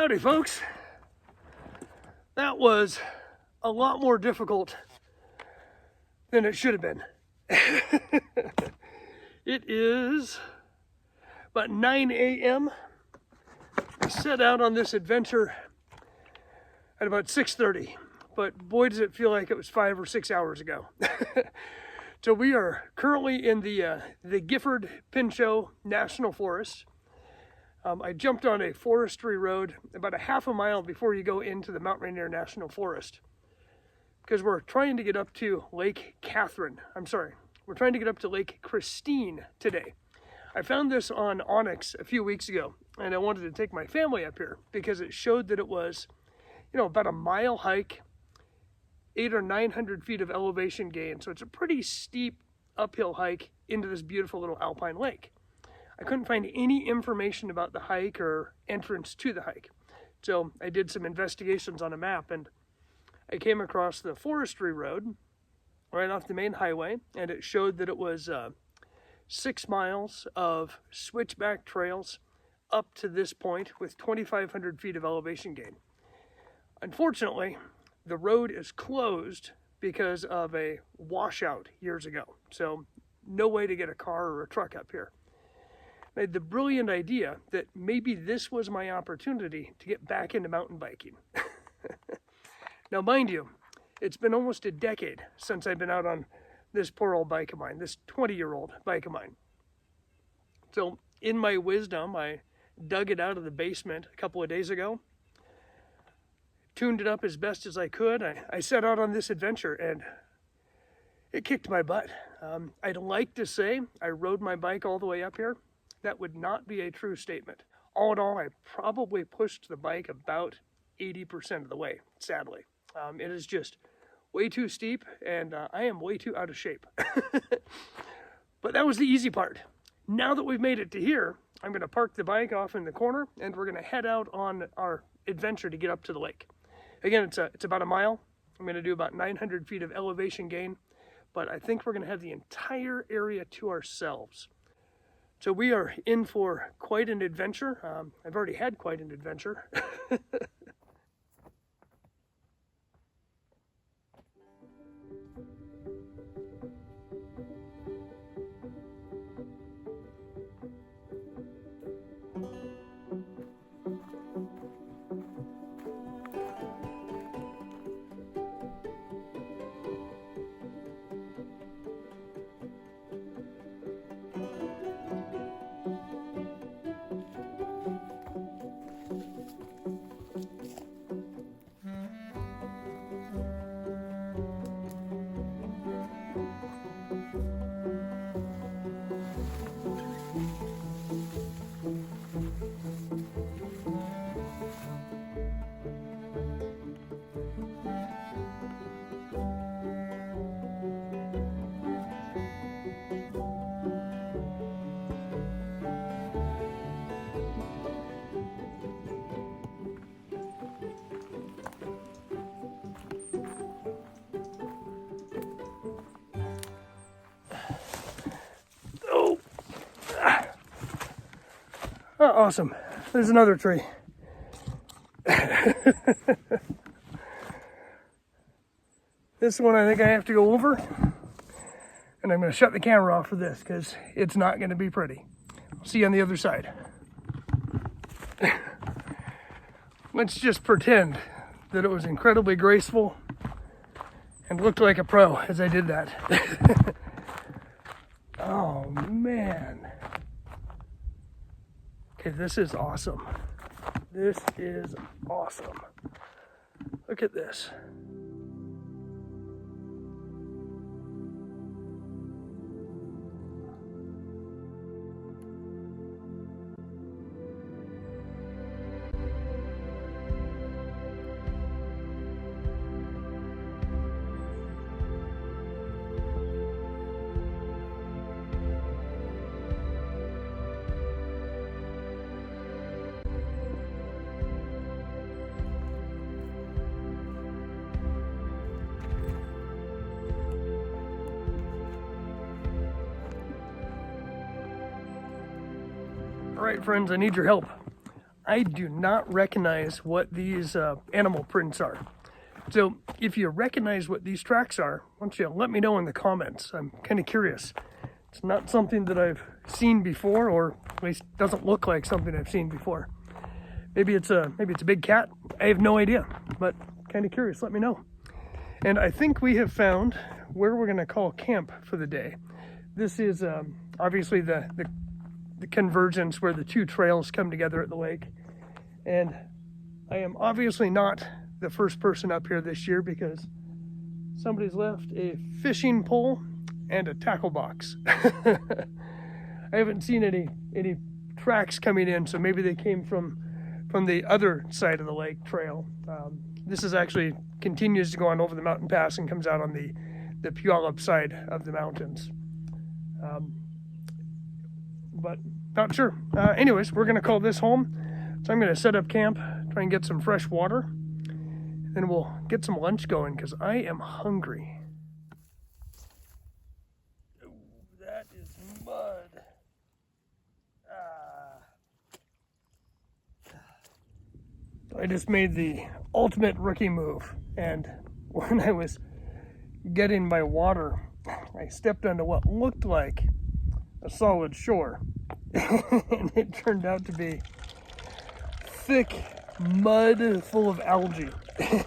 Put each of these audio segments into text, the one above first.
Howdy folks. That was a lot more difficult than it should have been. It is about 9 a.m. I set out on this adventure at about 6:30, but boy does it feel like it was 5 or 6 hours ago. So we are currently in the Gifford Pinchot National Forest. I jumped on a forestry road about a half a mile before you go into the Mount Rainier National Forest, because we're trying to get up to Lake Catherine. We're trying to get up to Lake Pristine today. I found this on Onyx a few weeks ago, and I wanted to take my family up here because it showed that it was, about a mile hike, 800 or 900 feet of elevation gain. So it's a pretty steep uphill hike into this beautiful little alpine lake. I couldn't find any information about the hike or entrance to the hike. So I did some investigations on a map, and I came across the forestry road right off the main highway, and it showed that it was 6 miles of switchback trails up to this point with 2,500 feet of elevation gain. Unfortunately, the road is closed because of a washout years ago. So no way to get a car or a truck up here. I had the brilliant idea that maybe this was my opportunity to get back into mountain biking. Now, mind you, it's been almost a decade since I've been out on this poor old bike of mine, this 20-year-old bike of mine. So in my wisdom, I dug it out of the basement a couple of days ago, tuned it up as best as I could. I set out on this adventure, and it kicked my butt. I'd like to say I rode my bike all the way up here. That would not be a true statement. All in all, I probably pushed the bike about 80% of the way, sadly. It is just way too steep, and I am way too out of shape. But that was the easy part. Now that we've made it to here, I'm going to park the bike off in the corner, and we're going to head out on our adventure to get up to the lake. Again, it's about a mile. I'm going to do about 900 feet of elevation gain, but I think we're going to have the entire area to ourselves. So we are in for quite an adventure. I've already had quite an adventure. Oh, awesome. There's another tree. This one I think I have to go over, and I'm going to shut the camera off for this because it's not going to be pretty. I'll see you on the other side. Let's just pretend that it was incredibly graceful and looked like a pro as I did that. Oh man. Okay, this is awesome. This is awesome. Look at this. All right, friends, I need your help. I do not recognize what these animal prints are. So if you recognize what these tracks are, why don't you let me know in the comments? I'm kind of curious. It's not something that I've seen before, or at least doesn't look like something I've seen before. Maybe it's a big cat. I have no idea, but kind of curious. Let me know. And I think we have found where we're going to call camp for the day. This is obviously the convergence where the two trails come together at the lake. And I am obviously not the first person up here this year, because somebody's left a fishing pole and a tackle box. I haven't seen any tracks coming in, so maybe they came from the other side of the lake trail. This is actually continues to go on over the mountain pass and comes out on the Puyallup side of the mountains. But not sure. Anyways, we're gonna call this home. So I'm gonna set up camp, try and get some fresh water, and we'll get some lunch going, because I am hungry. Ooh, that is mud. I just made the ultimate rookie move, and when I was getting my water, I stepped onto what looked like a solid shore, and it turned out to be thick mud full of algae,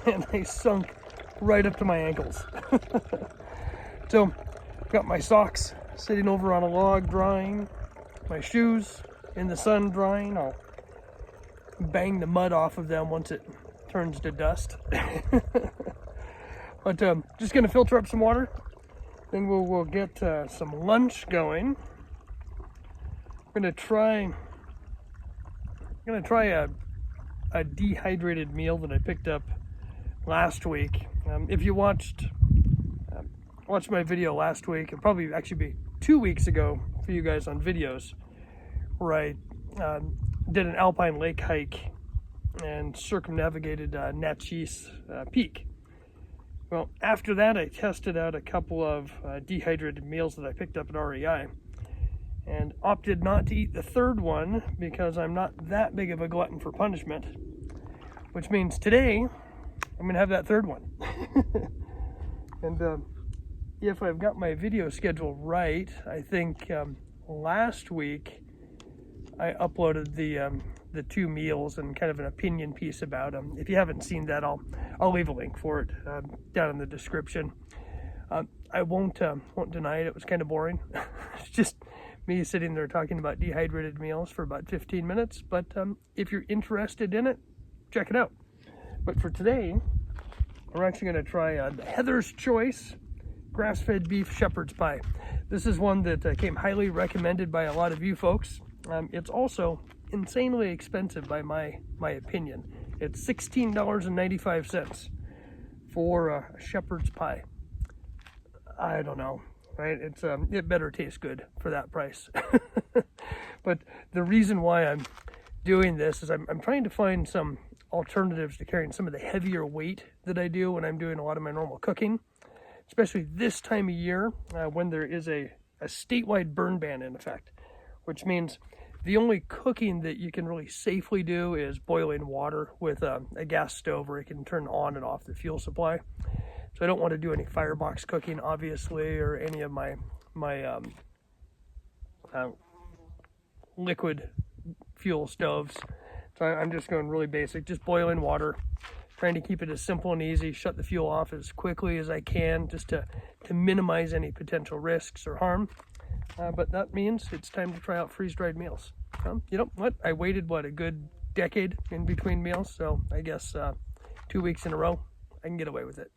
and I sunk right up to my ankles. So, got my socks sitting over on a log drying, my shoes in the sun drying. I'll bang the mud off of them once it turns to dust. But just gonna filter up some water, then we'll get some lunch going. I'm gonna try a dehydrated meal that I picked up last week. If you watched my video last week, it'll probably actually be 2 weeks ago for you guys on videos, where I did an Alpine lake hike and circumnavigated Natchez Peak. Well, after that, I tested out a couple of dehydrated meals that I picked up at REI, and opted not to eat the third one because I'm not that big of a glutton for punishment, which means today I'm gonna have that third one. And if I've got my video schedule right, I think last week I uploaded the two meals and kind of an opinion piece about them. If you haven't seen that, I'll leave a link for it down in the description. I won't deny it. It was kind of boring. It's just me sitting there talking about dehydrated meals for about 15 minutes. But if you're interested in it, check it out. But for today, we're actually going to try the Heather's Choice grass-fed beef shepherd's pie. This is one that came highly recommended by a lot of you folks. It's also insanely expensive by my opinion. It's $16.95 for a shepherd's pie. I don't know, right? It better taste good for that price. But the reason why I'm doing this is I'm trying to find some alternatives to carrying some of the heavier weight that I do when I'm doing a lot of my normal cooking, especially this time of year when there is a statewide burn ban in effect, which means the only cooking that you can really safely do is boiling water with a gas stove where you can turn on and off the fuel supply. So I don't want to do any firebox cooking, obviously, or any of my liquid fuel stoves. So I'm just going really basic, just boiling water, trying to keep it as simple and easy, shut the fuel off as quickly as I can, just to minimize any potential risks or harm. But that means it's time to try out freeze-dried meals. You know what? I waited, a good decade in between meals, so I guess 2 weeks in a row, I can get away with it.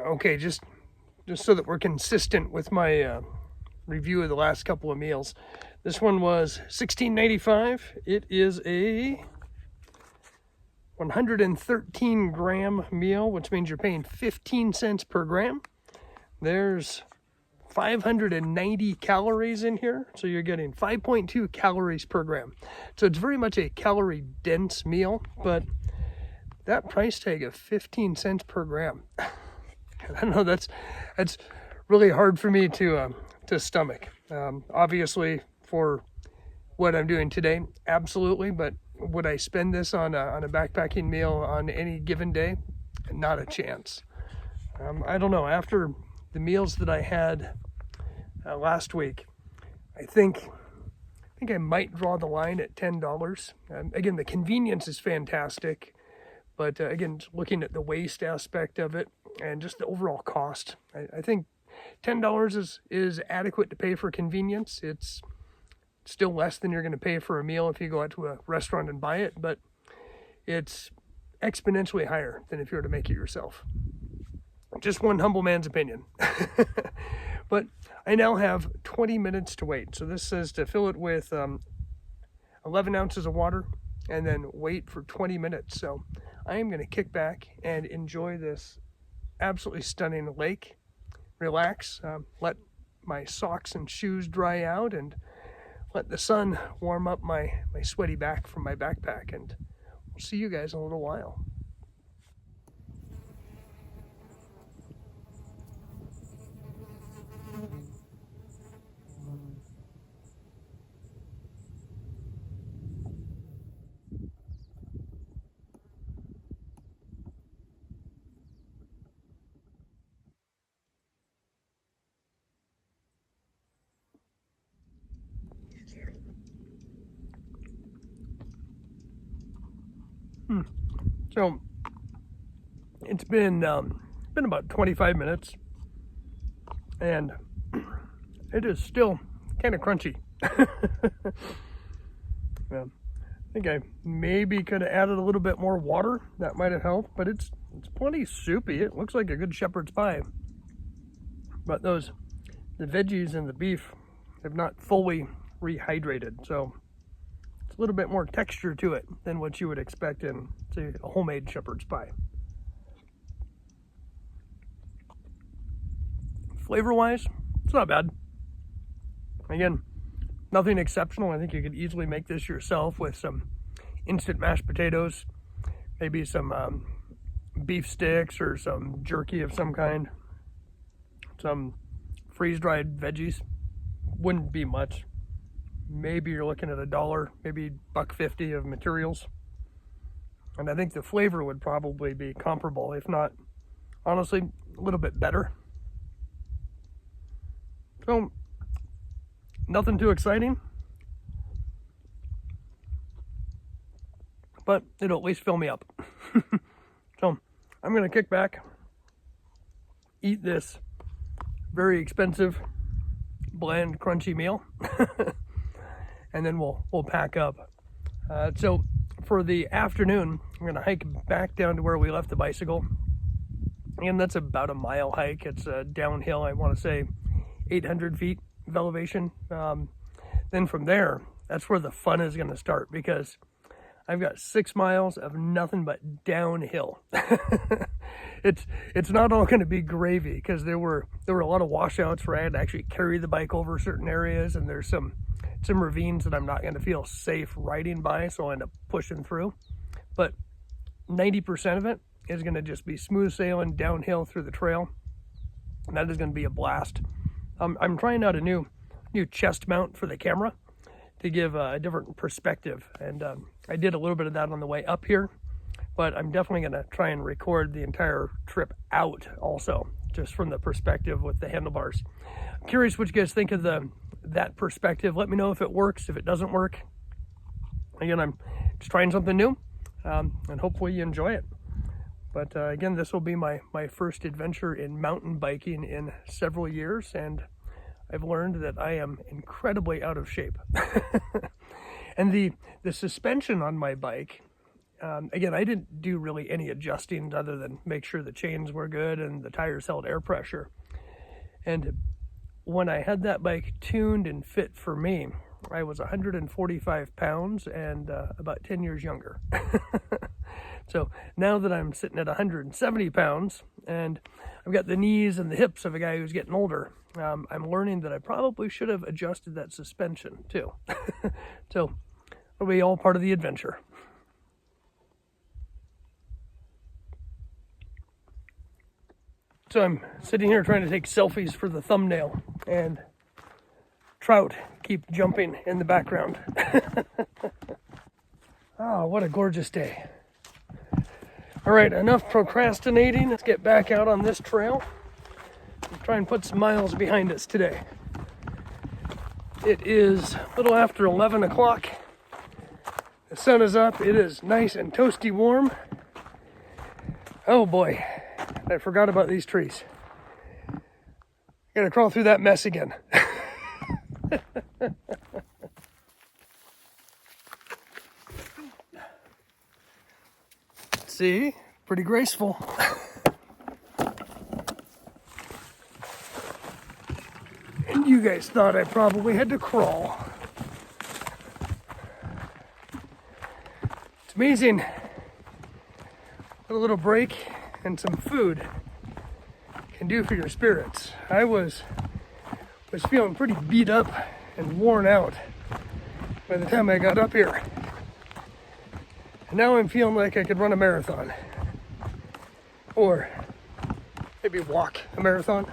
Okay, just so that we're consistent with my review of the last couple of meals. This one was $16.95. It is a 113 gram meal, which means you're paying 15 cents per gram. There's 590 calories in here, so you're getting 5.2 calories per gram. So it's very much a calorie dense meal, but that price tag of 15 cents per gram, I don't know, that's really hard for me to stomach. Obviously, for what I'm doing today, absolutely, but would I spend this on a backpacking meal on any given day? Not a chance. I don't know. After the meals that I had last week, I think I might draw the line at $10. Again, the convenience is fantastic, but again, looking at the waste aspect of it and just the overall cost, I think $10 is adequate to pay for convenience. It's still less than you're going to pay for a meal if you go out to a restaurant and buy it, but it's exponentially higher than if you were to make it yourself. Just one humble man's opinion. But I now have 20 minutes to wait. So this says to fill it with 11 ounces of water and then wait for 20 minutes. So I am going to kick back and enjoy this absolutely stunning lake, relax, let my socks and shoes dry out, and let the sun warm up my sweaty back from my backpack. And we'll see you guys in a little while. So it's been about 25 minutes, and it is still kind of crunchy. Yeah, I think I maybe could have added a little bit more water. That might have helped, but it's plenty soupy. It looks like a good shepherd's pie. But the veggies and the beef have not fully rehydrated, so a little bit more texture to it than what you would expect in, say, a homemade shepherd's pie. Flavor-wise, it's not bad. Again, nothing exceptional. I think you could easily make this yourself with some instant mashed potatoes, maybe some beef sticks or some jerky of some kind, some freeze-dried veggies. Wouldn't be much. Maybe you're looking at $1, maybe $1.50 of materials. And I think the flavor would probably be comparable, if not, honestly, a little bit better. So, nothing too exciting, but it'll at least fill me up. So, I'm going to kick back, eat this very expensive, bland, crunchy meal. And then we'll pack up. So for the afternoon, I'm gonna hike back down to where we left the bicycle. And that's about a mile hike. It's downhill, I wanna say 800 feet of elevation. Then from there, that's where the fun is gonna start, because I've got 6 miles of nothing but downhill. It's not all gonna be gravy, because there were a lot of washouts where I had to actually carry the bike over certain areas, and there's some ravines that I'm not going to feel safe riding by, so I'll end up pushing through. But 90% of it is going to just be smooth sailing downhill through the trail, and that is going to be a blast. I'm trying out a new chest mount for the camera to give a different perspective, and I did a little bit of that on the way up here, but I'm definitely going to try and record the entire trip out also, just from the perspective with the handlebars. I'm curious what you guys think of that perspective. Let me know if it works, if it doesn't work. Again, I'm just trying something new, and hopefully you enjoy it. But again, this will be my first adventure in mountain biking in several years, and I've learned that I am incredibly out of shape. And the suspension on my bike, again, I didn't do really any adjusting other than make sure the chains were good and the tires held air pressure. And when I had that bike tuned and fit for me, I was 145 pounds and about 10 years younger. So now that I'm sitting at 170 pounds and I've got the knees and the hips of a guy who's getting older, I'm learning that I probably should have adjusted that suspension too. So it'll be all part of the adventure. So I'm sitting here trying to take selfies for the thumbnail, and trout keep jumping in the background. Oh, what a gorgeous day. All right, enough procrastinating. Let's get back out on this trail and try and put some miles behind us today. It is a little after 11 o'clock. The sun is up. It is nice and toasty warm. Oh boy, I forgot about these trees. Gotta crawl through that mess again. See, pretty graceful. And you guys thought I probably had to crawl. It's amazing what a little break and some food can do for your spirits. I was feeling pretty beat up and worn out by the time I got up here. And now I'm feeling like I could run a marathon. Or maybe walk a marathon.